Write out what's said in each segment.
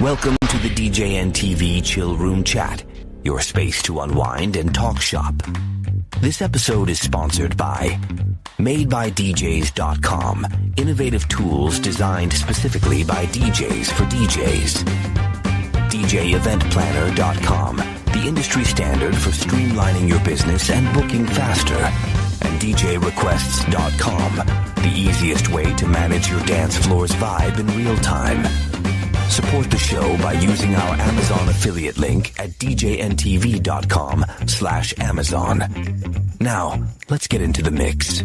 Welcome to the DJNTV Chill Room Chat, your space to unwind and talk shop. This episode is sponsored by MadeByDJs.com, innovative tools designed specifically by DJs for DJs. DJEventPlanner.com, the industry standard for streamlining your business and booking faster. And DJRequests.com, the easiest way to manage your dance floor's vibe in real time. Support the show by using our Amazon affiliate link at djntv.com/Amazon. Now, let's get into the mix.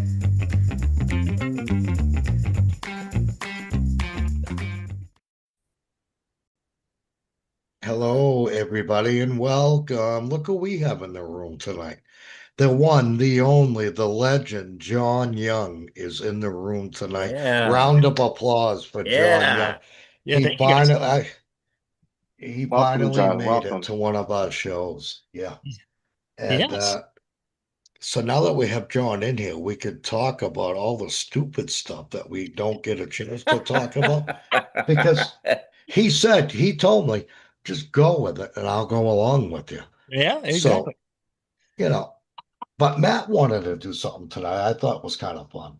Hello, everybody, and welcome. Look who we have in the room tonight. The one, the only, the legend, John Young is in the room tonight. Yeah. Round of applause for John Young. Yeah, He thank you guys. finally John. made Welcome. it to one of our shows. Yeah. And Yes. so now that we have John in here, we could talk about all the stupid stuff that we don't get a chance to talk about. Because he told me, just go with it and I'll go along with you. Yeah, exactly. So, but Matt wanted to do something tonight I thought was kind of fun.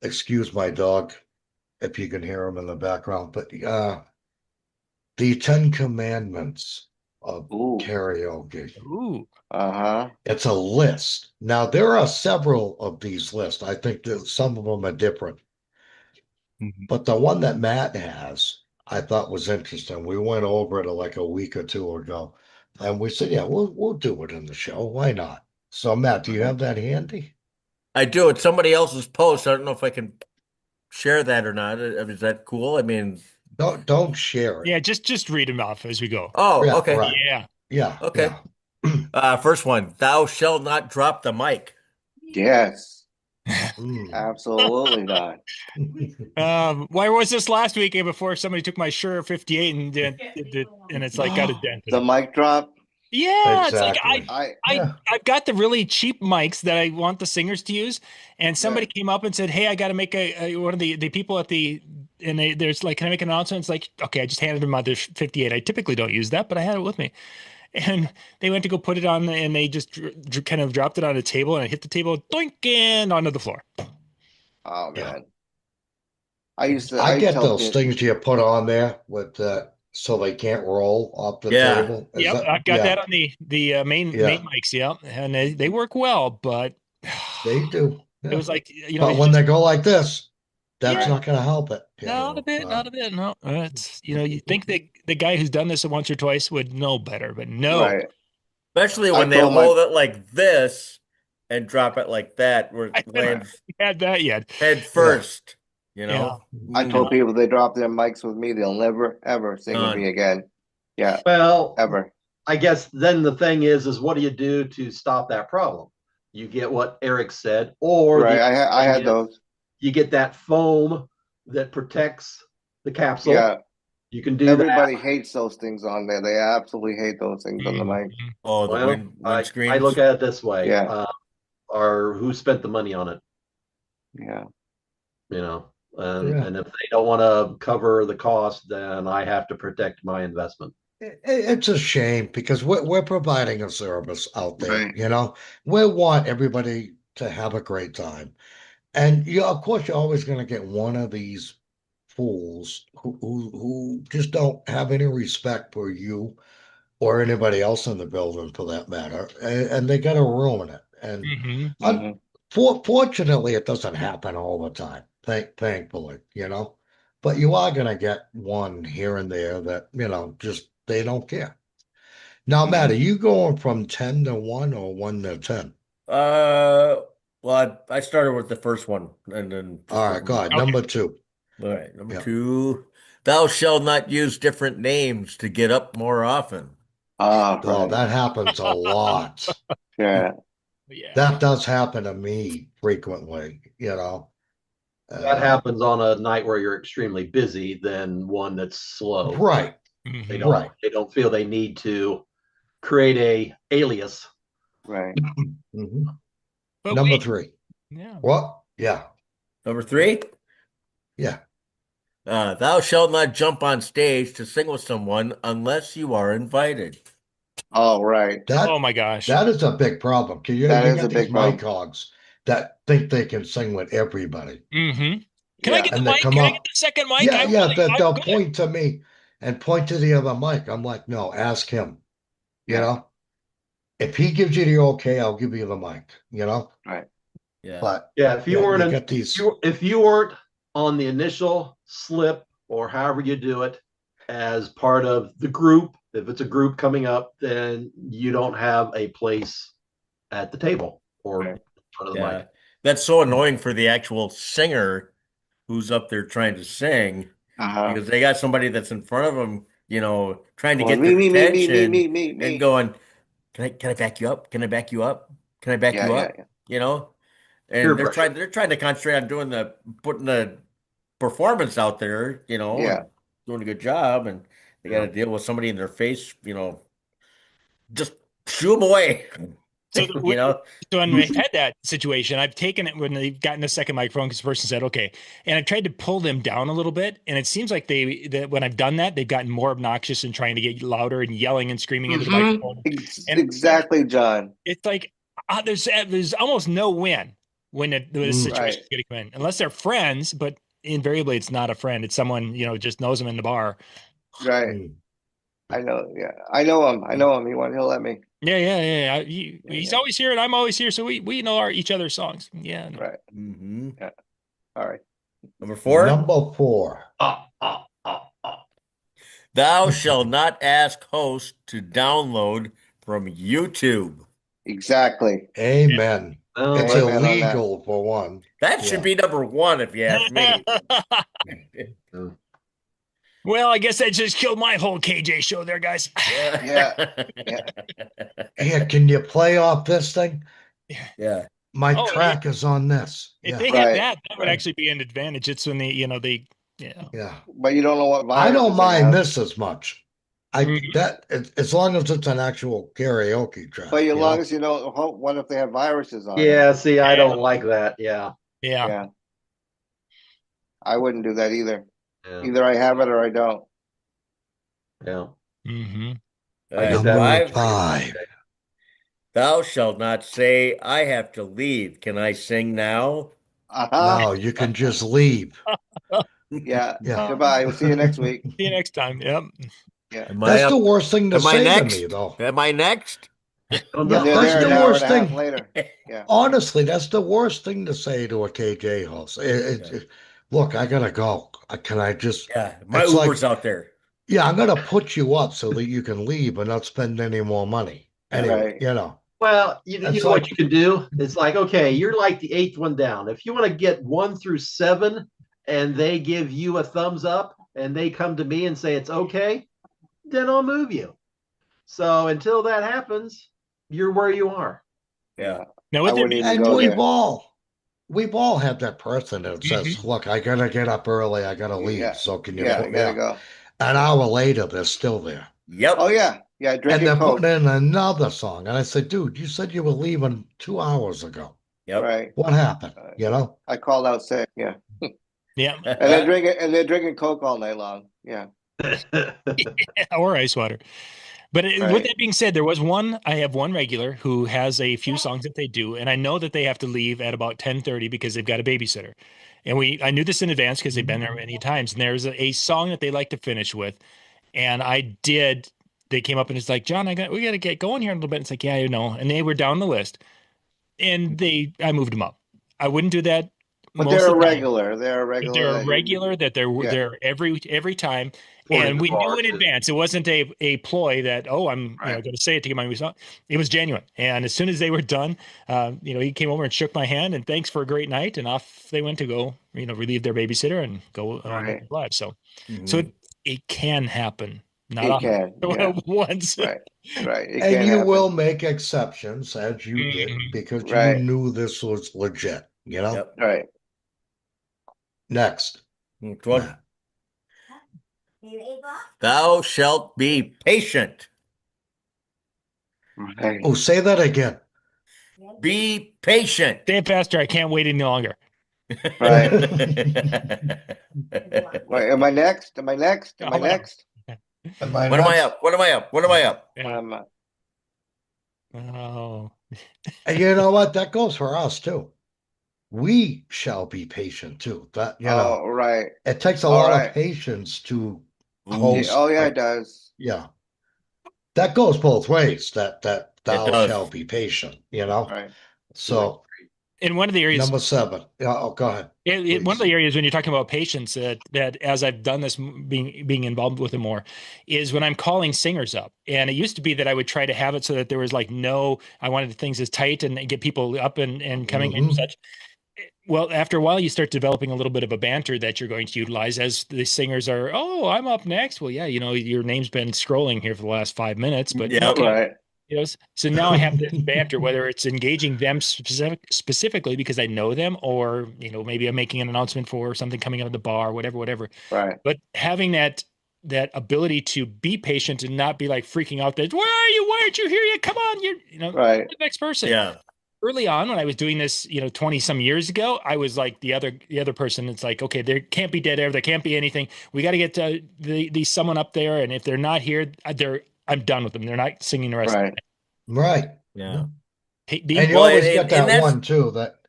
Excuse my dog if you can hear him in the background, but the 10 Commandments of karaoke. Ooh. It's a list. Now, there are several of these lists. I think that some of them are different. Mm-hmm. But the one that Matt has, I thought was interesting. We went over it like a week or two ago. And we said, yeah, we'll do it in the show. Why not? So, Matt, do you have that handy? I do. It's somebody else's post. I don't know if I can share that or not. Is that cool? I mean, Don't share it. Yeah, just read them off as we go. oh, Yeah, okay. right. Yeah. Okay. Yeah. First one, thou shalt not drop the mic. Yes, Mm. absolutely not. Why was this last weekend before somebody took my Shure 58 and it's like got a dent in The it? mic drop. Yeah, Exactly. it's like Yeah. I've got the really cheap mics that I want the singers to use, and somebody came up and said, "Hey, I got to make one of the people at the." And there's like, can I make an announcement? It's like, okay, I just handed them my 58. I typically don't use that, but I had it with me. And they went to go put it on, and they just kind of dropped it on a table, and it hit the table, doink, and onto the floor. Oh Yeah. man, I get tell those kids- things you put on there with so they can't roll off the Yeah. table. Is Yep, that- I've got yeah, that on the main mics. Yeah, and they work well, but they do. it was like But when they go like this, that's Yeah. not going to help it. not a bit. No, it's you think that the guy who's done this once or twice would know better, but no. Right. Especially I when they told my- hold it like this and drop it like that, where I it lands haven't had that yet. head first. You know? I told people they drop their mics with me, they'll never ever sing with None. me again. Yeah, Well, ever. I guess then the thing is what do you do to stop that problem? You get what Eric said, or Right. the I had is those. you get that foam that protects the capsule. Yeah. You can do Everybody that. hates those things on there. They absolutely hate those things on the mic. Oh, the Well, wind I screens. look at it this way. Yeah. Or who spent the money on it? Yeah. And if they don't want to cover the cost, then I have to protect my investment. It's a shame because we're providing a service out there. Right. We want everybody to have a great time, and of course, you're always going to get one of these fools who just don't have any respect for you or anybody else in the building, for that matter, and they got to ruin it. And fortunately, it doesn't happen all the time. Thankfully, but you are going to get one here and there that just they don't care. Now, Matt, are you going from 10 to 1 or 1 to 10? Well, I started with the first one, and then All right, go ahead. Number 2. All right, number 2. Thou shalt not use different names to get up more often. Oh, that happens a lot. Yeah. Yeah. That does happen to me frequently, That happens on a night where you're extremely busy than one that's slow. Right. They don't feel they need to create a alias. Right. Mm-hmm. But Number 3. Yeah. What? Yeah. Number 3? Yeah. Thou shalt not jump on stage to sing with someone unless you are invited. Oh, right. Oh That my gosh. that is a big problem. 'Cause That you is a get these big problem. mic hogs that think they can sing with everybody. Mm-hmm. Can I Yeah. get the And they mic? come Can I get up, the second mic? yeah, yeah, I'm they'll good. point to me and point to the other mic. I'm like, no, ask him. You Yeah. know, if he gives you the okay, I'll give you the mic, you know. Right. Yeah. But Yeah, if you yeah, weren't you an, get these. if you weren't on the initial slip or however you do it as part of the group, if it's a group coming up, then you don't have a place at the table or Right. in front of the Yeah. mic. That's so annoying for the actual singer who's up there trying to sing Uh-huh. because they got somebody that's in front of them, trying to Well, get their attention me. and going, can I back you up? Can I back you up? Can I back Yeah, you yeah, up? yeah. Peer And pressure. they're trying to concentrate on putting the performance out there, Yeah. and doing a good job, and they got Yeah. to deal with somebody in their face, just shoo them away, So, you know. so when we've had that situation, I've taken it when they've gotten a second microphone because the person said, okay. And I've tried to pull them down a little bit. And it seems like that when I've done that, they've gotten more obnoxious and trying to get louder and yelling and screaming into the microphone. And Exactly, John. it's like, there's almost no win when the Mm. situation Right. is getting in, unless they're friends, but invariably it's not a friend. It's someone, just knows them in the bar. Right. Mm. I know. Yeah. I know him. He'll let me. Yeah, yeah, yeah. Yeah. Yeah, He's yeah. always here and I'm always here. So we know each other's songs. Yeah. No. Right. Hmm. Yeah. All right. Number 4, Number 4. thou shalt not ask host to download from YouTube. Exactly. Amen. It's Well, Amen on that. illegal for one. That should Yeah. be number 1 if you ask me. Well, I guess that just killed my whole KJ show there, guys. Yeah. Yeah. Here, can you play off this thing? Yeah. My Oh, track is on this. If Yeah. they had Right, that would right. actually be an advantage. It's when yeah. Yeah. But you don't know what I viruses don't they mind have. this as much. Mhm. As long as it's an actual karaoke track. But as you long know? as you don't, what if they have viruses on it? yeah, see, I don't like that. Yeah. Yeah. Yeah. I wouldn't do that either. Yeah. Either I have it or I don't. Yeah. Mm-hmm. All right, Number 5, 5. thou shalt not say, I have to leave. Can I sing now? Uh-huh. No, you can just leave. Yeah. Yeah. Goodbye. We'll see you next week. See you next time. Yep. Yeah. Am I That's up? the worst thing to Am I say to next? me, though. Am I next? Oh, Yeah, And they're that's there the an hour worst and a half thing. later. Yeah. Honestly, that's the worst thing to say to a KJ host. Look, I gotta go. Can I just? Yeah, my It's Uber's like, out there. yeah, I'm gonna put you up so that you can leave and not spend any more money. Anyway, Right. well, you It's know like, what you can do? It's like, okay, you're like the eighth one down. If you want to get 1 through 7 and they give you a thumbs up and they come to me and say it's okay, then I'll move you. So until that happens, you're where you are. Yeah. Now, I with wouldn't it, even and go we've there. all had that person that says, "Look, I gotta get up early. I gotta leave. Yeah. So can you Yeah. I put me gotta up?" go. An hour later, they're still there, Yep. Oh yeah. Yeah. and Drinking they're Coke. putting in another song. And I said, "Dude, you said you were leaving 2 hours ago. Yep. Right. What happened?" Right. You know? I called out sick. Yeah. yeah, And they're drinking Coke all night long. Yeah. or ice water. But with Right. that being said, I have one regular who has a few songs that they do, and I know that they have to leave at about 10:30 because they've got a babysitter. And I knew this in advance because they've been there many times. And there's a song that they like to finish with. And they came up and it's like, John, we got to get going here a little bit. It's like, yeah, And they were down the list and I moved them up. I wouldn't do that But most they're of a the time. regular. They're a regular. They're a that regular that Yeah. they're every time, According and to we knew bar, in too. advance. It wasn't a ploy that I'm Right. going to say it to get my result. It was genuine, and as soon as they were done, he came over and shook my hand and thanks for a great night, and off they went to go relieve their babysitter and go on with Right. their lives. So Mhm. it can happen, not It often, can. Yeah. once. Right. Right. It And can you happen. will make exceptions as you did Mhm. because you Right. knew this was legit. You know. Yep. Right. Next, Next one. Matt. Thou shalt be patient. Right. Oh, say that again. Be patient. Say it faster. I can't wait any longer. Right. What Wait, am I next? Am I next? Am I Hold on. next? Am I am I nuts? up? What am I up? What am I up? What Yeah. am I? Oh, And you know what? That goes for us too. We shall be patient too. That, Oh, right. it takes a All lot of right. patience to Ooh, Yeah, host. oh, yeah, it Like, does. yeah, that goes both ways. That it thou shall does. be patient. Right. So in one of the areas, number seven. Yeah, oh, go ahead, one of please. the areas when you're talking about patience, that as I've done this, being involved with it more, is when I'm calling singers up. And it used to be that I would try to have it so that there was like no, I wanted things as tight and get people up and coming in and Mhm. such. Well, after a while, you start developing a little bit of a banter that you're going to utilize as the singers are. Oh, I'm up next. Well, yeah, your name's been scrolling here for the last 5 minutes, but Yep. okay. Right. So now I have this banter, whether it's engaging them specifically because I know them, or maybe I'm making an announcement for something coming out of the bar, whatever. Right. But having that ability to be patient and not be like freaking out that, where are you? Why aren't you here yet? Come on, Right. the next person. Yeah. Early on when I was doing this, 20 some years ago, I was like the other person. It's like, okay, there can't be dead air, there can't be anything. We got to get the someone up there, and if they're not here, I'm done with them. They're not singing the rest. Right. Right. Yeah. And Being you Well, always get and that that's one too that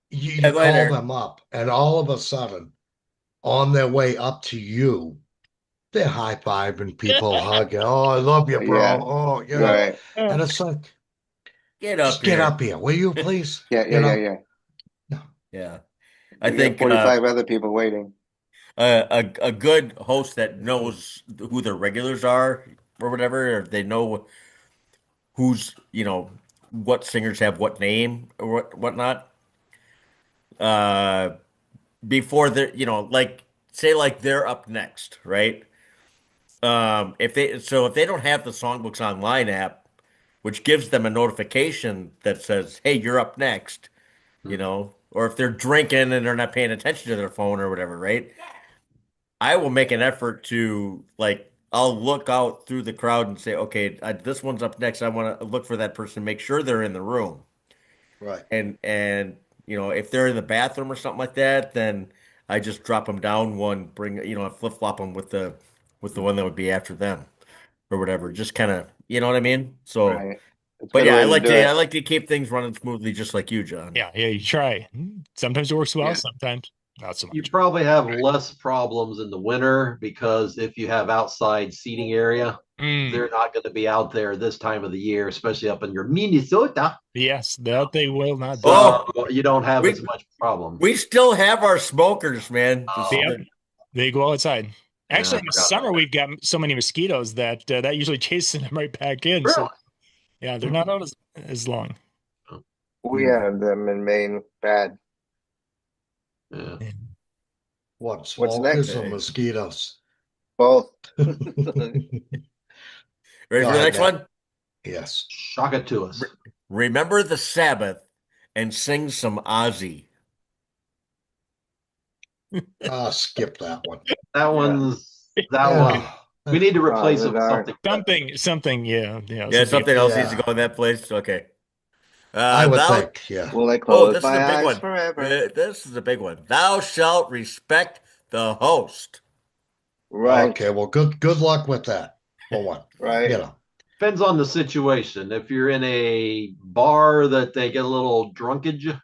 you, yeah. you Go ahead, call Eric. them up, and all of a sudden, on their way up to you, they're high fiving people, hugging. Oh, I love you, bro. Yeah. Oh, Right. and it's like, Get up just get here. up here, will you, please? Yeah. Yeah. Yeah. Yeah. No. Yeah. I You got think 45 other people waiting. a good host that knows who their regulars are or whatever, or they know who's, what singers have what name or whatnot. Uh, before they're, like say like they're up next, right? If they don't have the Songbooks Online app, which gives them a notification that says, "Hey, you're up next," or if they're drinking and they're not paying attention to their phone or whatever, right? I will make an effort to like I'll look out through the crowd and say, okay, this one's up next. I want to look for that person, make sure they're in the room, Right. and if they're in the bathroom or something like that, then I just drop them down one, bring I flip flop them with the one that would be after them or whatever. Just kind of, you know what I mean? So, Right. It's a but good yeah, way to do I it. like to keep things running smoothly, just like you, John. Yeah, you try. Sometimes it works well, Yeah. sometimes not so You much. probably have less problems in the winter because if you have outside seating area, Mm, they're not going to be out there this time of the year, especially up in your Minnesota. yes, that they will not do. So Oh, you don't have as we much problem. we still have our smokers, man. Oh, Yep, they go outside. yeah, Actually, I in the forgot summer about we've got so many mosquitoes that usually chases them right back in. that. So yeah, they're not out as long. We Really? have them in Maine. Bad. Yeah. Yeah. What, What's next? smokers or Okay. mosquitoes? Both. Ready Go for the ahead, next Nick. one? Yes. Shock it to us. Remember the Sabbath and sing some Ozzy. Skip that one. That Yeah. one's that one. Yeah. We need to Oh, replace the it with dark. something better. Something, yeah, Yeah, something. something else needs to Yeah. go in that place. Okay. I would Thou. think, yeah. Will I Oh, close this is my a big eyes one. forever? This is a big one. Thou shalt respect the host. Right. Okay, well, good luck with that. For one, Right. Depends on the situation. If you're in a bar that they get a little drunkage,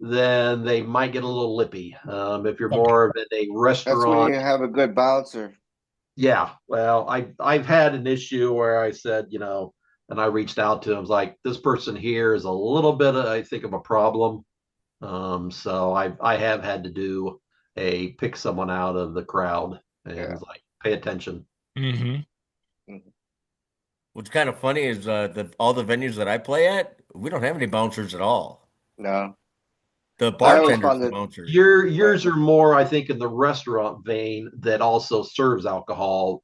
then they might get a little lippy. If you're Okay. more of in a That's when you restaurant, have a good bouncer. yeah. Well, I've had an issue where I said, and I reached out to him, I was like, this person here is a little bit, I think, of a problem. So I have had to do a pick someone out of the crowd and Yeah. like pay attention. Hmm. Mhm. What's kind of funny is all the venues that I play at, we don't have any bouncers at all. No. The I always bartender's found the that. bouncer. Yours are more, I think, in the restaurant vein that also serves alcohol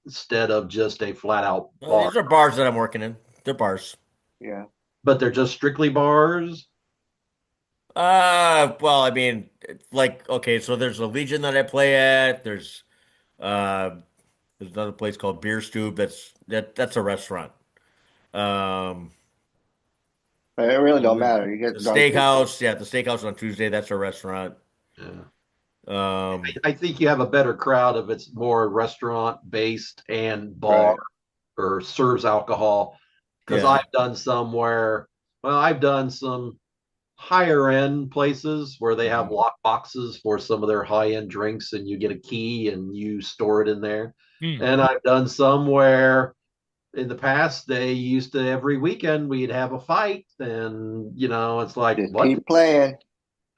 instead of just a flat out bar. These are bars that I'm working in. They're bars. Yeah. But they're just strictly bars. Well, I mean, like, okay, so there's a Legion that I play at. Uh, there's another place called, Beer Stew. That's a restaurant. Um, But it really don't matter. You The get drunk. steakhouse, yeah, the steakhouse on Tuesday, that's a restaurant. Yeah. Um, I think you have a better crowd if it's more restaurant based and bar Right. or serves alcohol. Because Yeah. I've done some where, well, I've done some higher end places where they have lock boxes for some of their high end drinks and you get a key and you store it in there. Hmm. And I've done some where in the past they used to every weekend we'd have a fight and it's like Just what. keep playing.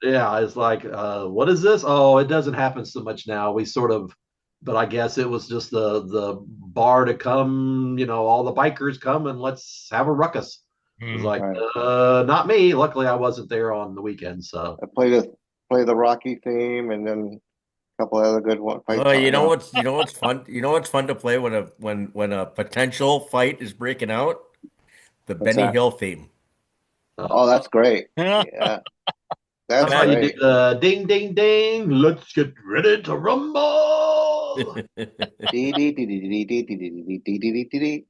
Yeah, it's like, what is this? Oh, it doesn't happen so much now. We sort of, but I guess it was just the bar to come, all the bikers come and let's have a ruckus. It was Hmm. like, Right. not me. Luckily, I wasn't there on the weekend, so I play the Rocky theme and then a couple other good one fight. well, you know what's fun? You know what's fun to play when a potential fight is breaking out? The What's Benny that? Hill theme. Oh, that's great. Yeah. Yeah, that's that's how you do great. the ding, ding, ding. Let's get ready to rumble. Dee, dee, dee, dee, dee, dee, dee, dee, dee, dee, dee, dee.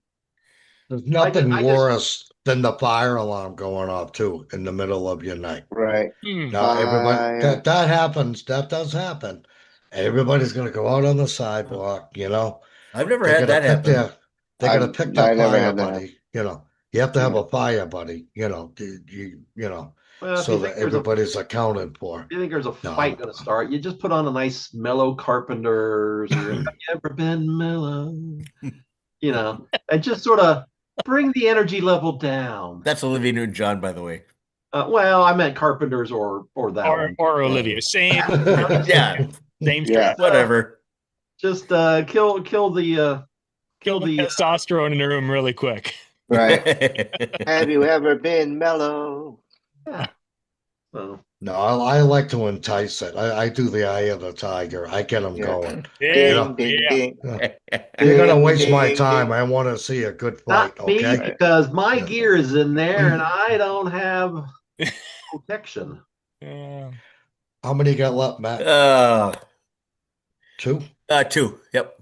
There's nothing I just, worse than the fire alarm going off too in the middle of your night. Right. Hmm. Now everybody Fire. that happens, that does happen. Everybody's gonna go out on the sidewalk, I've never They're had gonna that pick happen. I their never fire had that. buddy, You have to have Yeah. a fire buddy, well, if so that everybody's accounted for. you think there's a No, fight going to start, you just put on a nice mellow Carpenters or Have You Ever Been Mellow? And just sort of bring the energy level down. That's Olivia Newton-John, by the way. Well, I meant Carpenters or that Or one. or Olivia. Same Yeah, same Yeah. track. whatever. Just kill the Kill the testosterone in the room really quick. Right. Have you ever been mellow? yeah. So No, I like to entice it. I do the eye of the tiger. I get them Yeah. going. Yeah. Ding, ding, ding. You're gonna Ding, waste my ding, time. ding. I want to see a good not fight. me Okay. Right. because my Yeah. gear is in there and I don't have protection. Yeah. How many you got left, Matt? uh, 2? 2. Yep.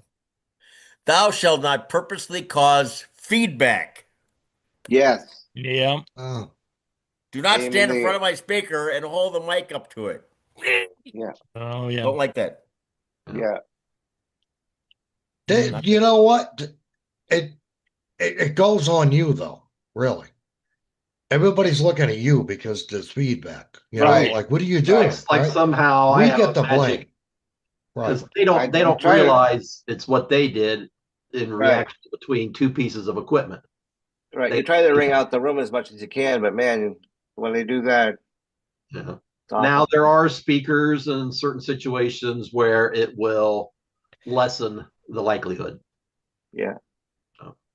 Thou shalt not purposely cause feedback. Yes. Yeah. Oh, Do not Aim stand in in front the- of my speaker and hold the mic up to it. Oh yeah. Don't like that. Yeah. you know what? It goes on you though. Really. Everybody's looking at you because there's feedback. Right. Like what are you doing? Like right? somehow We I have get a the magic blame. Right. because they don't I'm trying to- realize it's what they did in Right. reaction between two pieces of equipment. Right. They- You try to ring out the room as much as you can, but man, when they do that, Yeah. it's awful. Now there are speakers in certain situations where it will lessen the likelihood. Yeah.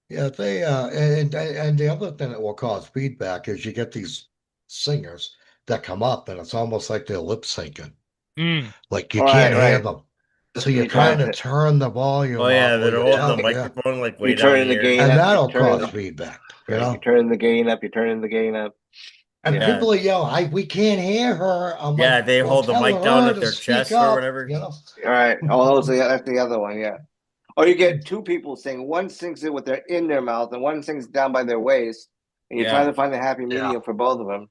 Yeah, they and the other thing that will cause feedback is you get these singers that come up and it's almost like they're lip syncing. Mm. Like you Right, can't hear right. them. So you're You trying to can't- turn the volume Oh yeah, off they're or holding tell- the microphone like way You down turn the here. gain and up. that'll You turn cause the, feedback, right, you turn the gain up. You turn the gain up. And Yeah. people yell, we can't hear her. I'm Yeah, like, they well, hold the tell mic down her at to their speak chest or up, whatever. All right. Oh, that's the other one. Yeah. Or you get two people sing. One sings it with their in their mouth, and one sings down by their waist. And you're Yeah. trying to find a happy medium for both of them.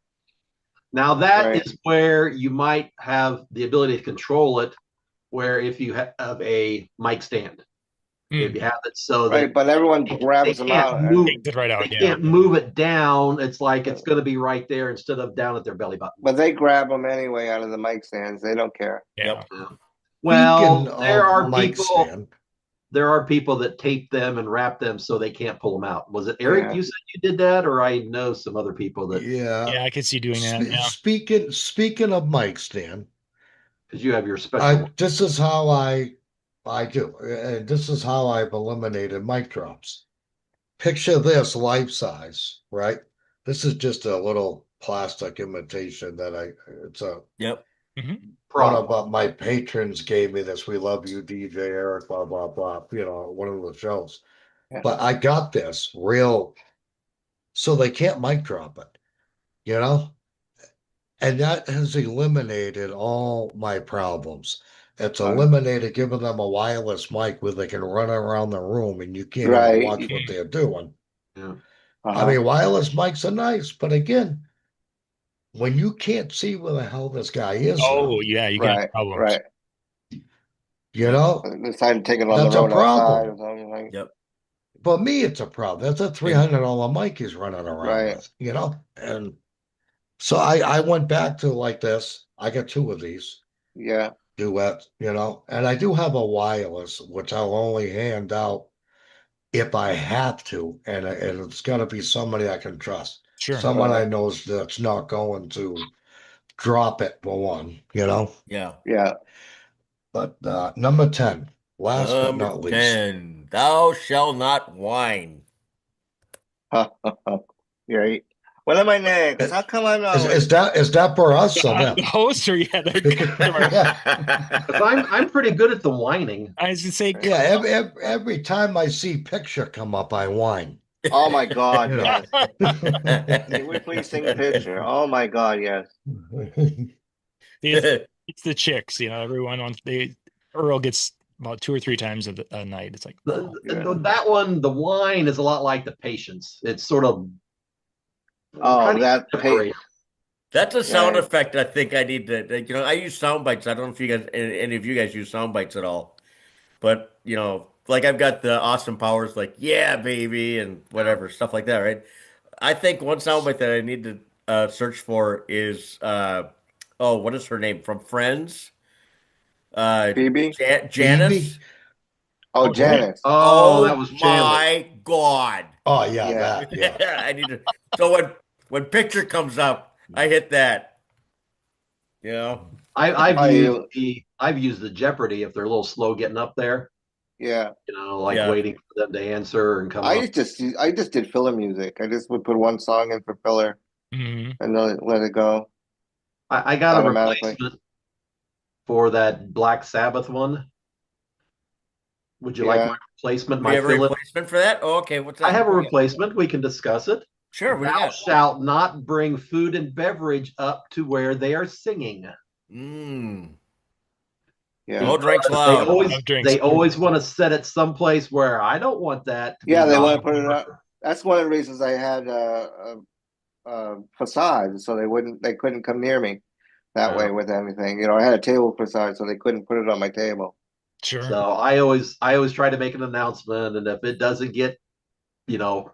Now that Right. is where you might have the ability to control it, where if you have a mic stand, if you have it so that Right, but everyone they grabs them can't out. move, Takes it right out. they Yeah. can't move it down. It's like it's going to be right there instead of down at their belly button. But they grab them anyway out of the mic stands. They don't care. Yeah. Well, Speaking there of are mic people. stand, There are people that tape them and wrap them so they can't pull them out. Was it Eric? Yeah. You said you did that, or I know some other people that yeah. Yeah, I could see doing that. Yeah. Speaking of mic stand, because you have your special. this is how I do. And this is how I've eliminated mic drops. Picture this life size, right? This is just a little plastic imitation it's a Yep. one of my patrons gave me this. We love you, DJ Eric, blah, blah, blah, one of the shows. Yeah. But I got this real, so they can't mic drop it, and that has eliminated all my problems. It's Right. eliminated giving them a wireless mic where they can run around the room and you can't Right. even watch what they're doing. Yeah. I mean, wireless mics are nice, but again, when you can't see where the hell this guy is Oh now, yeah, you got Right, problems. right. you know, It's time to take it on the that's a road outside or problem. something like. Yep. For me, it's a problem. That's a $300 mic he's running around Right. with, you know? And so I went back to like this. I got two of these Yeah, duets, you know, and I do have a wireless, which I'll only hand out if I have to, and it's got to be somebody I can trust, Sure. someone I right. know that's not going to drop it for one, you know. Yeah. Yeah. But number 10, last but Number not least, 10, thou shalt not whine. Right. When am I next? How come I'm is always? is that is that for us or The them? host or yeah, their customer. Yeah, 'Cause I'm pretty good at the whining. I was gonna say, yeah. Every time I see picture come up, I whine. Oh my God, You know. yes. Can we please sing picture? Oh my God, yes. it's, it's the chicks, everyone wants Earl gets about 2 or 3 times a night. It's like, oh, Yeah. That one, the whine is a lot like the patience. It's sort of how Oh, do you that separate? That's a sound Yeah. effect I think I need to, I use sound bites. I don't know if you guys, any of you guys use sound bites at all, but, like I've got the Austin Powers, like, yeah, baby, and whatever, stuff like that, right? I think one sound bite that I need to search for is, oh, what is her name from Friends? Uh, Phoebe? Phoebe? Janice. Oh, oh, yeah. Janice. Oh, that Oh was Chandler. my God. Oh yeah, Yeah. that yeah. I need to. So when picture comes up, I hit that. You know. I've Oh, used you. the Jeopardy if they're a little slow getting up there, Yeah. like Yeah. waiting for them to answer and come up. I just did filler music. I just would put one song in for filler mhm. and let it go I got a automatically. replacement for that Black Sabbath one. Would you like my Yeah. replacement? Do you My have a fill-in? replacement for that? Oh, okay. What's I that? have a What do you got? replacement. We can discuss it. Sure. What do you Thou got? shalt not bring food and beverage up to where they are singing. Mm. Yeah. No drinks Because they allowed. No always drinks. they always want to set it someplace where I don't want that to be Yeah, they want to knocked put it up. over. That's one of the reasons I had facades, so they couldn't come near me that way with anything. I had a table facade, so they couldn't put it on my table. Sure. So I always try to make an announcement, and if it doesn't get you know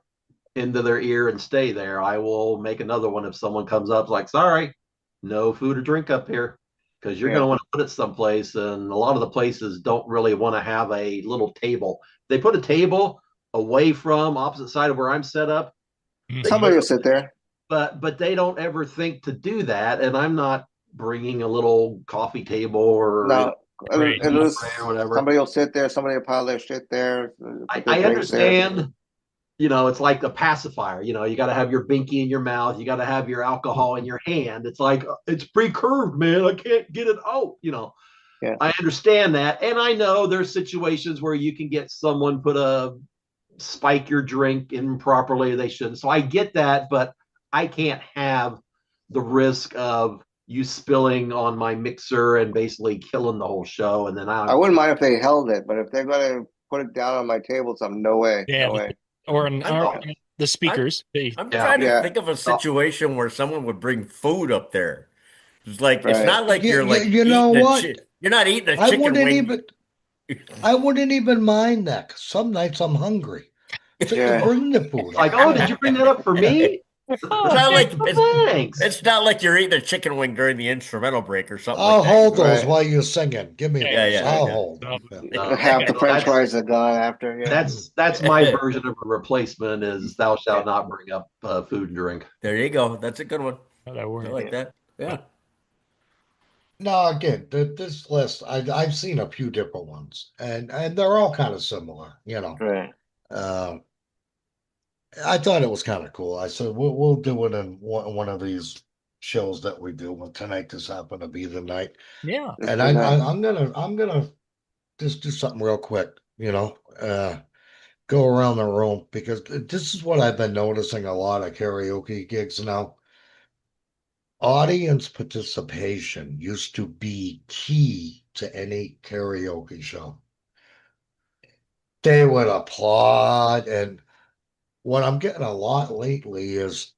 into their ear and stay there, I will make another one if someone comes up like, sorry, no food or drink up here. Because you're going Yeah. to want to put it someplace. And a lot of the places don't really want to have a little table. They put a table away from opposite side of where I'm set up. They Mhm. Somebody will sit there. but they don't ever think to do that. And I'm not bringing a little coffee table or No, Right. tea it'll tray or whatever. somebody will sit there. Somebody will pile their shit there, put their I drinks there. understand. It's like a pacifier. You got to have your binky in your mouth. You got to have your alcohol in your hand. It's like, it's pre-curved, man. I can't get it out. Yeah. I understand that. And I know there's situations where you can get someone put a spike your drink improperly. They shouldn't. So I get that, but I can't have the risk of you spilling on my mixer and basically killing the whole show. And then I wouldn't mind if they held it, but if they're going to put it down on my table, something, no way, Yeah. no way. Or I'm the speakers. I'm Yeah. trying to Yeah, think of a situation where someone would bring food up there. It's like it's right. not like you're like You know eating what? you're not eating a I chicken wouldn't wing. even I wouldn't even mind that. 'Cause some nights I'm hungry. So you Yeah, bring the food Like, up. oh, did you bring that up for me? It's not like Thanks. it's not like you're eating a chicken wing during the instrumental break or something like I'll that. hold those right. while you're singing. Give me Yeah, those. yeah, I'll yeah. hold them. Yeah. Half the French That's fries are gone after. Yeah, that's my version of a replacement is thou shalt not bring up food and drink. There you go. That's a good one. That I works. like that. Yeah. No, again, this list I've seen a few different ones, and they're all kind of similar. right. Um, I thought it was kind of cool. I said we'll do it in one of these shows that we do. Well, tonight just happened to be the night, Yeah. It's and the night. I'm gonna just do something real quick. Go around the room because this is what I've been noticing a lot of karaoke gigs now. Audience participation used to be key to any karaoke show. They would applaud, and what I'm getting a lot lately is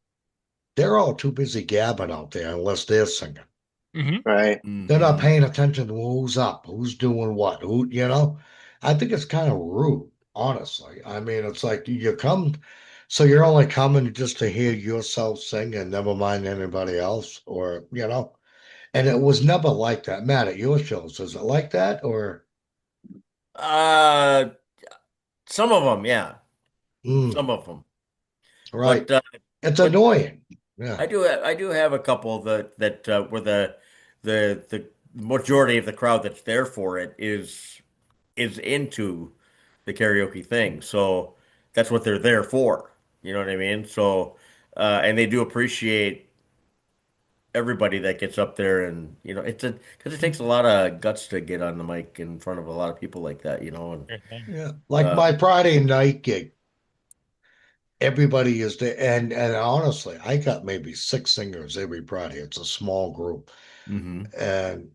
they're all too busy gabbing out there unless they're singing. Hmm. Right. They're not Mhm. paying attention to who's up, who's doing what, who, I think it's kind of rude, honestly. I mean, it's like you come, so you're only coming just to hear yourself sing and never mind anybody else, or. And it was never like that. Matt, at your shows, is it like that or? Uh, some of them, yeah, Mm, some of them. right. But It's but annoying. Yeah. I do have a couple that where the majority of the crowd that's there for it is into the karaoke thing. So that's what they're there for. You know what I mean? So and they do appreciate everybody that gets up there, and it's a because it takes a lot of guts to get on the mic in front of a lot of people like that, and Sure thing. Yeah. Like uh my Friday night gig, everybody is there. And honestly, I got maybe six singers every Friday. It's a small group. hmm And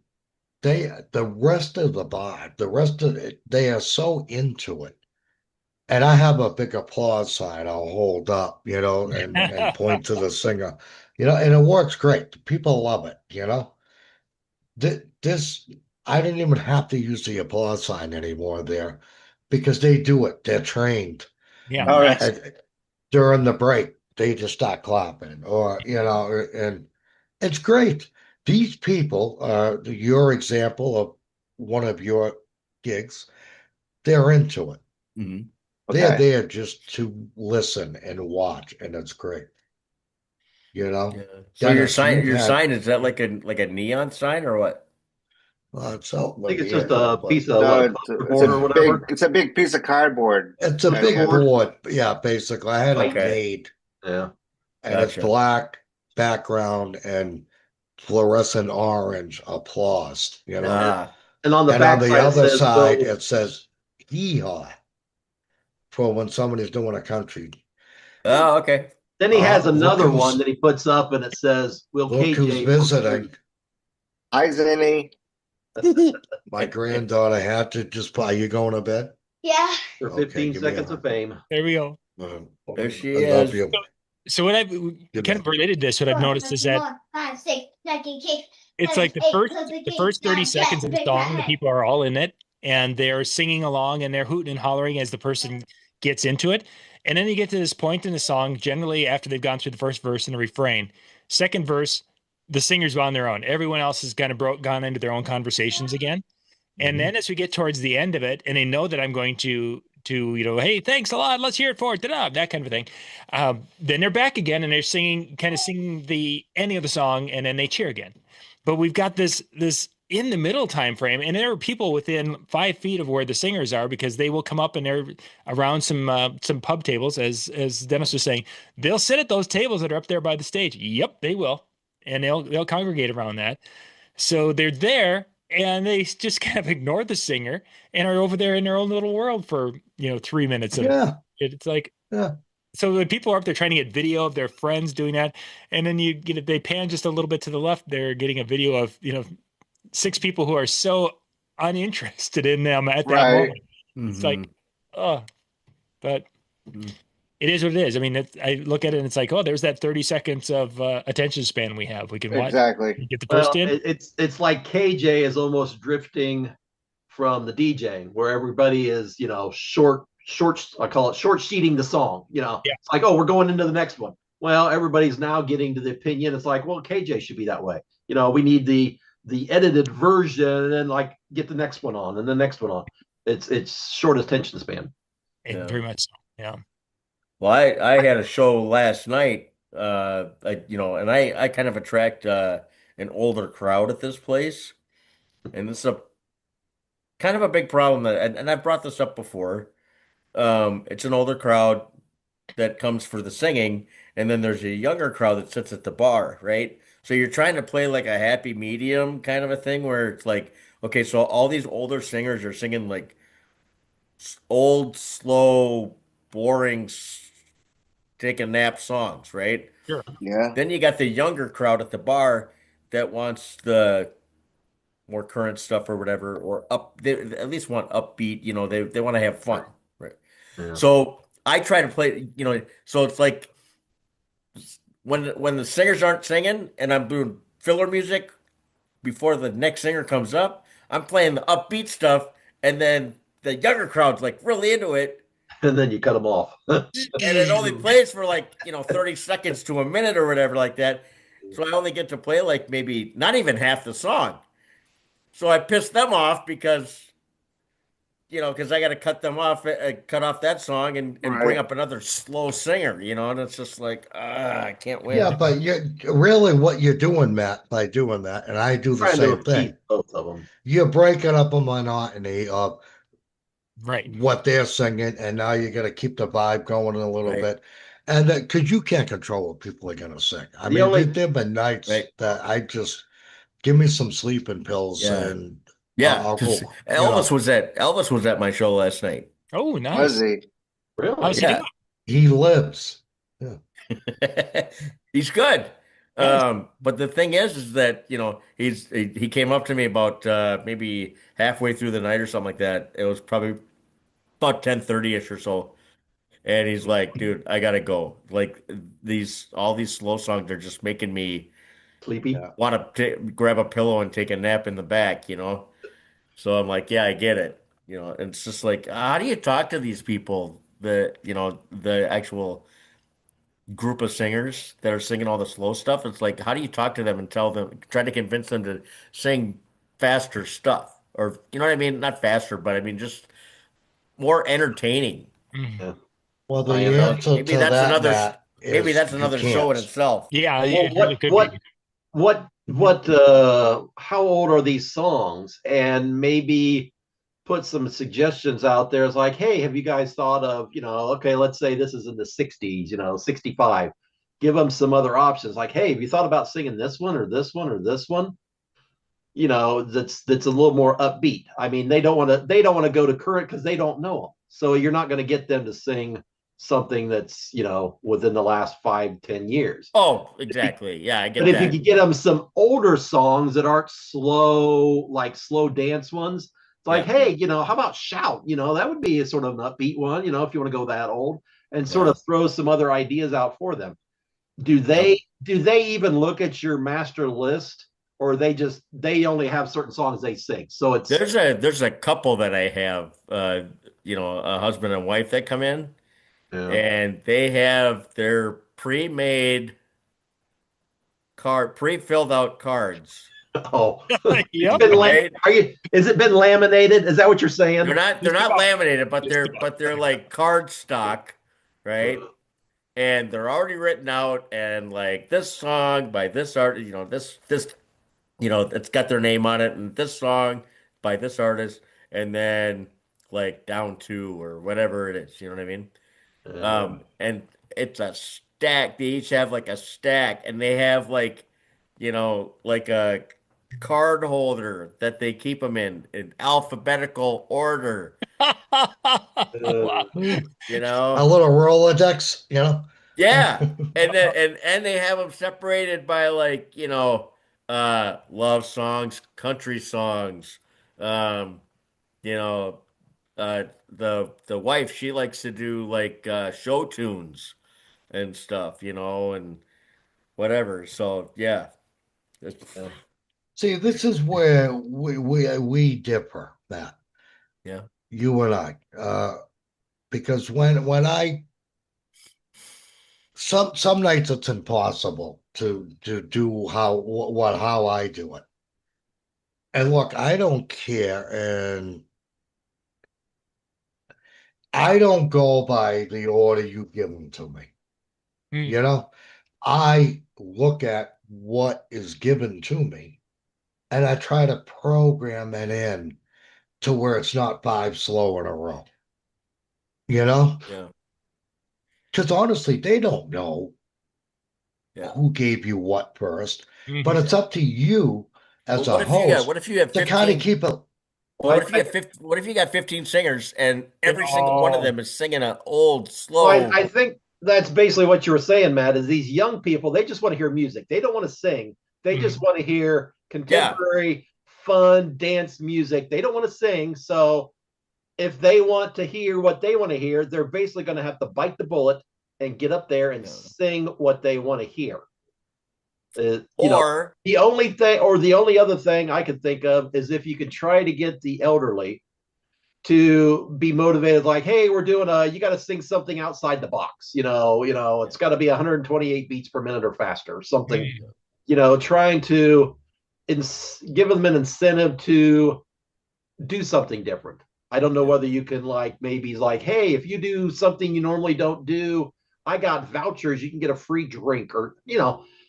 the rest of the vibe, the rest of it, they are so into it. And I have a big applause sign I'll hold up, and point to the singer, and it works great. People love it. This, I didn't even have to use the applause sign anymore there because they do it. They're trained. Yeah, All right. nice. And during the break, they just start clapping, and it's great. These people are your example of one of your gigs. They're into it. hmm They're Okay. there just to listen and watch, and it's great. You Yeah. know, So your Dennis, sign you've your had sign is that like a neon sign or what? it's out I think right it's just here, a but piece of No, what, a it's poster it's board or a big whatever. it's a big piece of cardboard. it's a Piece of big Diane. board. board. Yeah, basically, I had it Like, Okay, made, yeah. and it's gotcha. black background and fluorescent orange applause. Ah, And on the And on back the side it other says side, "Will." it says "Hee-haw" for when somebody's doing a country. oh, okay. Then he has Look another one who's that he puts up, and it says "Will look who's KJ for visiting. free." Hi, Zinni. My granddaughter had to just buy. You going to bed? Yeah. For Okay, 15 give me a seconds of hug. fame. There we go. There she I love is. you. So what I've Good kind of night. related to this, what I've noticed is that 5, 6, 9, 10, it's 7, like the 8, first close the the gate, first 30 9, 10, seconds of the big fat song, the head. people are all in it and they're singing along and they're hooting and hollering as the person gets into it. And then you get to this point in the song, generally after they've gone through the first verse and the refrain. Second verse, the singer's on their own. Everyone else has kind of gone into their own conversations again. And Mhm. then as we get towards the end of it, and they know that I'm going to hey, thanks a lot, let's hear it for it, da-da, that kind of thing. Then they're back again, and they're singing, kind of singing the ending of the song, and then they cheer again. But we've got this in the middle time frame, and there are people within 5 feet of where the singers are because they will come up and they're around some pub tables, as Dennis was saying. They'll sit at those tables that are up there by the stage. Yep, they will, and they'll congregate around that. So they're there and they just kind of ignore the singer and are over there in their own little world for, 3 minutes. And Yeah, it's like, yeah. so when people are up there trying to get video of their friends doing that, and then they pan just a little bit to the left, they're getting a video of, six people who are so uninterested in them at that Right. moment. It's hmm like, oh, but it is what it is. I mean, I look at it and it's like, oh, there's that 30 seconds of attention span we have. We can watch, Exactly. get the first Well, in. it's like KJ is almost drifting from the DJing, where everybody is, short. I call it short sheeting the song. Yeah. It's like, oh, we're going into the next one. Well, everybody's now getting to the opinion. It's like, well, KJ should be that way. We need the edited version, and then like get the next one on, and the next one on. It's short attention span. And Yeah. very much so. Yeah. Well, I had a show last night, and I kind of attract an older crowd at this place, and this is a kind of a big problem and I've brought this up before. It's an older crowd that comes for the singing, and then there's a younger crowd that sits at the bar, right? So you're trying to play like a happy medium kind of a thing where it's like, okay, so all these older singers are singing like old, slow, boring, take a nap songs, right? Sure. Yeah. Then you got the younger crowd at the bar that wants the more current stuff or whatever, or they at least want upbeat, they want to have fun, right? Yeah. So I try to play, so it's like when the singers aren't singing and I'm doing filler music before the next singer comes up, I'm playing the upbeat stuff, and then the younger crowd's like really into it, And then you cut them off. and it only plays for like 30 seconds to a minute or whatever like that. So I only get to play like maybe not even half the song. So I piss them off because I got to cut them off, cut off that song and bring Right. up another slow singer, and it's just like, I can't win. Yeah, but you really what you're doing, Matt, by doing that, and I do the Trying to same appease thing. both of them. You're breaking up a monotony of Right. what they're singing, and now you got to keep the vibe going a little Right. bit, and because you can't control what people are going to sing. I The mean, only- there've been nights Right. that I just give me some sleeping pills, Yeah. and Yeah, I'll go. because Elvis was at my show last night. Oh, Was nice. he? Really? How's he Yeah. doing? He lives. He's good. Nice. But the thing is that, he came up to me about maybe halfway through the night or something like that. It was probably about 10:30-ish or so. And he's like, dude, I gotta go. Like all these slow songs are just making me Sleepy? Yeah. want to grab a pillow and take a nap in the back. So I'm like, yeah, I get it. And it's just like, how do you talk to these people, the actual group of singers that are singing all the slow stuff? It's like, how do you talk to them and try to convince them to sing faster stuff? Or, you know what I mean? Not faster, but I mean, just more entertaining. Mhm. Yeah. Well, the I You know, answer maybe to that's that, another, Matt, maybe is that's you another show in can't. itself. Yeah, Well, it really could be. how old are these songs? And maybe put some suggestions out there. It's like, hey, have you guys thought of, okay, let's say this is in the 60s, 65. Give them some other options. Like, hey, have you thought about singing this one or this one or this one? That's a little more upbeat. I mean, they don't want to go to current because they don't know them. So you're not going to get them to sing something that's within the last 5-10 years. Oh, exactly. Yeah, I get But if you that. could get them some older songs that aren't slow, like slow dance ones, it's like, Yeah. hey, how about Shout? That would be a sort of an upbeat one, if you want to go that old, and sort Yeah. of throw some other ideas out for them. Do Yep. they even look at your master list, or they only have certain songs they sing? So it's There's a couple that I have, a husband and wife that come in, yeah. and they have their pre-filled out cards. Oh, Yep. Right? Is it been laminated? Is that what you're saying? They're not laminated, but Just they're about. but they're like card stock, right? And they're already written out, and like this song by this art, this it's got their name on it, and this song by this artist, and then like down to or whatever it is, you know what I mean? And it's a stack. They each have like a stack, and they have like a card holder that they keep them in alphabetical order, Wow. A you know? little Rolodex. Yeah. And then and they have them separated by love songs, country songs. Um, you know, the wife, she likes to do like show tunes and stuff, and whatever. So yeah. It's- See, this is where we differ, Matt, yeah. you and I, because when I some nights it's impossible to do how I do it. And look, I don't care, and I don't go by the order you give them to me. Mm. You know, I look at what is given to me, and I try to program it in to where it's not five slow in a row. You know, Yeah. because honestly, they don't know Yeah. who gave you what first, but Mhm. it's up to you Well, as a host what if you have to kind of 15? keep it. Well, what if you got 15 singers and every single one of Oh. them is singing an old, Well, slow. I think that's basically what you were saying, Matt, is these young people, they just want to hear music. They don't want to sing. They just want to hear contemporary, fun dance music. They don't want to sing. So if they want to hear what they want to hear, they're basically going to have to bite the bullet and get up there and Yeah. sing what they want to hear. You know, Or the only thing, or the only other thing I could think of is if you could try to get the elderly to be motivated, like, hey, we're doing you got to sing something outside the box. It's got to be 128 beats per minute or faster, or something. Trying to give them an incentive to do something different. I don't know whether you can maybe hey, if you do something you normally don't do, I got vouchers, you can get a free drink, or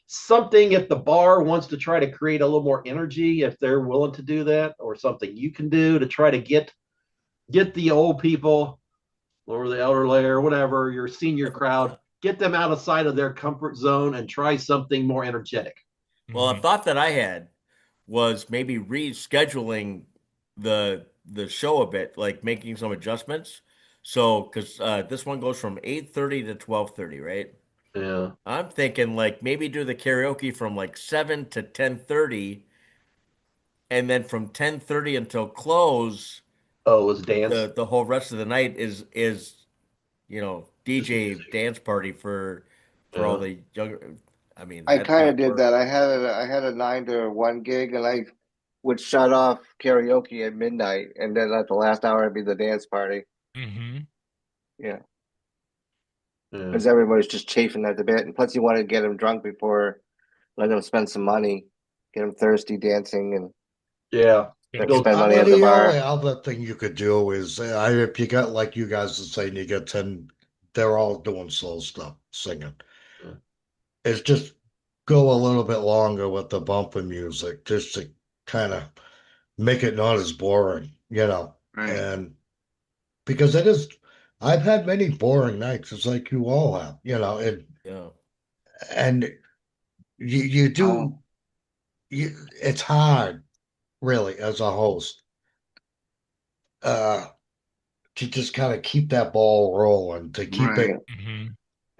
something. If the bar wants to try to create a little more energy, if they're willing to do that, or something you can do to try to get the old people or the elderly or whatever, your senior crowd, get them out of sight of their comfort zone and try something more energetic. well, a thought that I had was maybe rescheduling the show a bit, like making some adjustments. So, because this one goes from 8:30 to 12:30, right? Yeah. I'm thinking like maybe do the karaoke from like 7 to 10:30, and then from 10:30 until close, Oh, it was dance. the whole rest of the night is Just DJ music. dance party for all Yeah. the younger. I mean, I that kind of might did work. that. I had a 9 to 1 gig, and I would shut off karaoke at midnight, and then at the last hour it'd be the dance party. Mm-hmm. Yeah, Yeah. because everybody's just chafing at the bit, and plus you want to get them drunk before letting them spend some money, get them thirsty dancing, and Yeah. then Go spend money Well, at the the only bar. other thing you could do is if you got like you guys are saying, you get 10, they're all doing slow stuff, singing. Yeah. Is just go a little bit longer with the bumper music just to kind of make it not as boring. Right. And because it is, I've had many boring nights, it's like you all Yeah. and you Oh, do, it's hard really as a host, uh, to just kind of keep that ball rolling, to keep right, it Mm-hmm.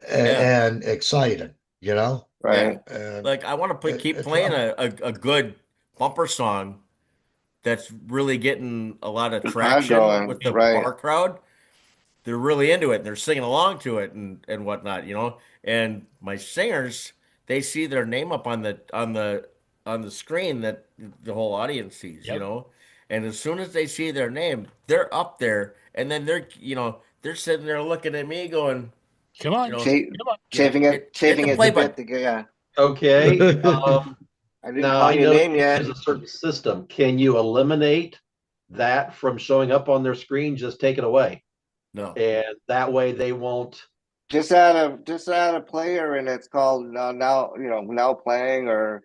a- Yeah. and exciting. Yeah. right. And Like I want to keep it's playing a good bumper song that's really getting a lot of The crowd traction going, with the right. bar crowd. They're really into it and they're singing along to it and whatnot. And my singers, they see their name up on the screen that the whole audience sees. Yep. And as soon as they see their name, they're up there and then they're sitting there looking at me going, Come on. you know, Cha- Come on. hit the chafing at the play bit button. to get, yeah. Okay. I didn't Now call I your know name you yet. use a certain system. Can you eliminate that from showing up on their screen? Just take it away, No. and that way they won't. Just add a player, and it's called now playing, or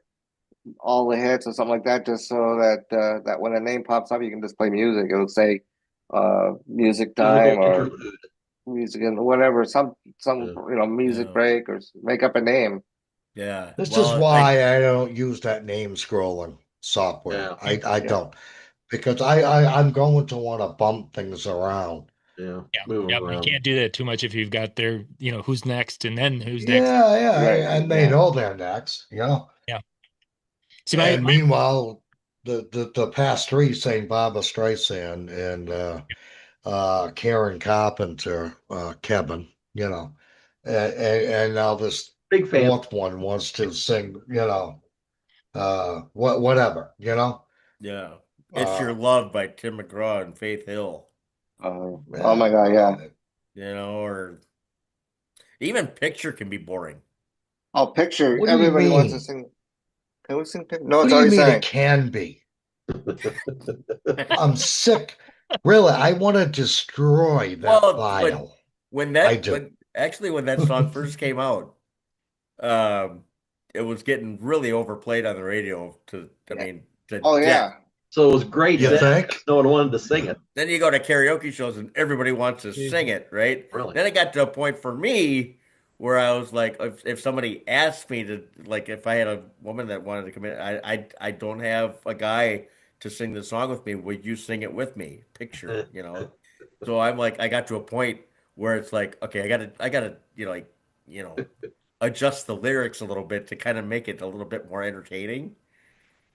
all the hits or something like that, just so that when a name pops up, you can just play music. It'll say music Do a little time or interlude. music and whatever, some Yeah. music Yeah. break, or make up a name. Yeah. this is Well, like, why I don't use that name scrolling software. Yeah. I Yeah. don't, because I'm going to want to bump things around. Yeah. Yeah. Move Yeah. them You around. can't do that too much if you've got their, who's next and then who's next. Yeah, Right. and they Yeah. know they're next. Yeah. See, my, And meanwhile, the past three saying Barbara Streisand and Karen Carpenter, Kevin, and now this Big fan. fourth one wants to sing, whatever. yeah. It's Uh, Your Love by Tim McGraw and Faith Hill, Oh my yeah, God, yeah. or even Picture can be boring. Oh, picture. what do you Everybody wants to mean? sing. Can we sing picture? No, What it's do you already mean it sang. can be? I'm sick. Really, I want to destroy that Well, when file. when I that do. when actually when that song first came out, um, it was getting really overplayed on the radio I Yeah. mean, to Oh death. yeah. So it was great You then. think? No one wanted to sing Yeah. it. Then you go to karaoke shows and everybody wants to sing it, right? Really. Then it got to a point for me where I was like, if somebody asked me to, like, if I had a woman that wanted to come in, I don't have a guy to sing the song with me. Would you sing it with me? Picture. So I'm like, I got to a point where it's like, okay, I gotta, adjust the lyrics a little bit to kind of make it a little bit more entertaining.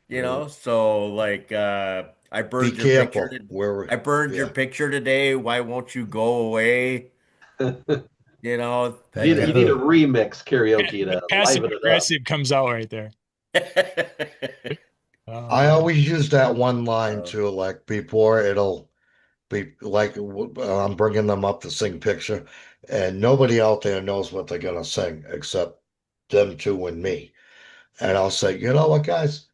Yeah. So like I Be burned your picture careful. Where, I burned your yeah. picture today. Why won't you go away? You know. You need a remix karaoke to Passive liven it up. aggressive comes out right there. I always use that one line Oh. too, like before it'll be like I'm bringing them up to sing picture, and nobody out there knows what they're gonna sing except them two and me. And I'll say, you know what, guys?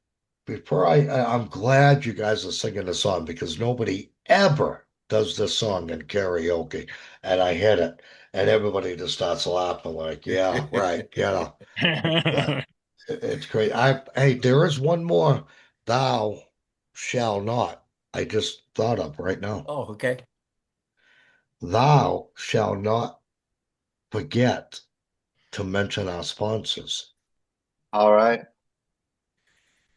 Before I'm glad you guys are singing the song because nobody ever does this song in karaoke. And I hit it, and everybody just starts laughing, like, yeah, right, But it's great. Hey, there is one more. Thou shall not. I just thought of right now. Oh, okay. Thou shall not forget to mention our sponsors. All right.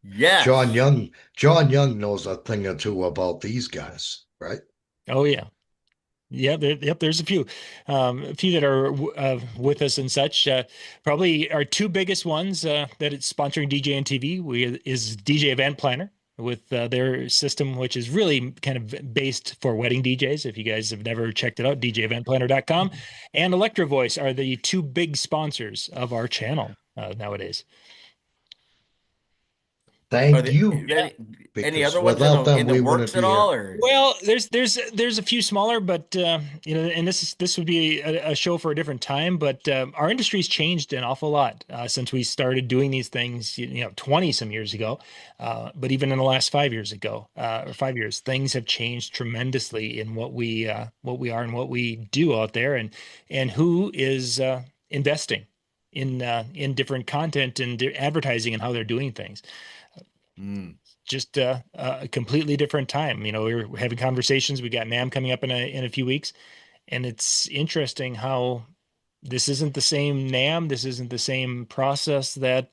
Yes. John Young knows a thing or two about these guys, right? Oh yeah. Yeah, there's a few that are with us and such. Probably our two biggest ones that it's sponsoring DJNTV is DJ Event Planner with their system, which is really kind of based for wedding DJs. If you guys have never checked it out, DJEventPlanner.com and Electro Voice are the two big sponsors of our channel nowadays. Are Thank there you, any because other ones without them, in the we works wouldn't at be here. all, or Well, there's a few smaller, but and this would be a show for a different time. But our industry's changed an awful lot since we started doing these things, 20 some years ago. But even in the last 5 years ago, or 5 years, things have changed tremendously in what we are and what we do out there, and who is investing in different content and advertising and how they're doing things. Just a completely different time. We're having conversations. We got NAM coming up in a few weeks, and it's interesting how this isn't the same NAM. This isn't the same process that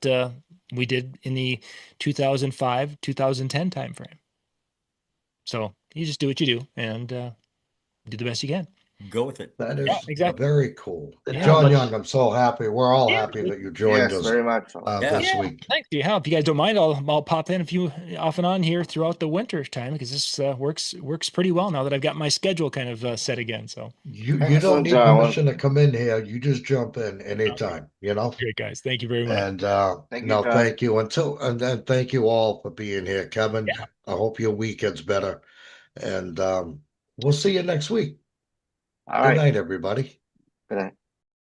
we did in the 2005, 2010 timeframe. So you just do what you do and do the best you can. go with it? That is Yeah, exactly. very cool. And Yeah. how John much- Young, I'm so happy. We're all Yeah. happy that you joined Yes, us very much so. Yeah. this Yeah, week. thanks for your help. If you guys don't mind, I'll pop in a few off and on here throughout the winter time because this works pretty well now that I've got my schedule kind of set again. So You don't Excellent, need John. permission to come in here. You just jump in anytime, great, guys. Thank you very much. And Thank you, no, John. thank you. And then thank you all for being here, Kevin. I hope your weekend's better. And we'll see you next week. All Good right. night, everybody. Good night.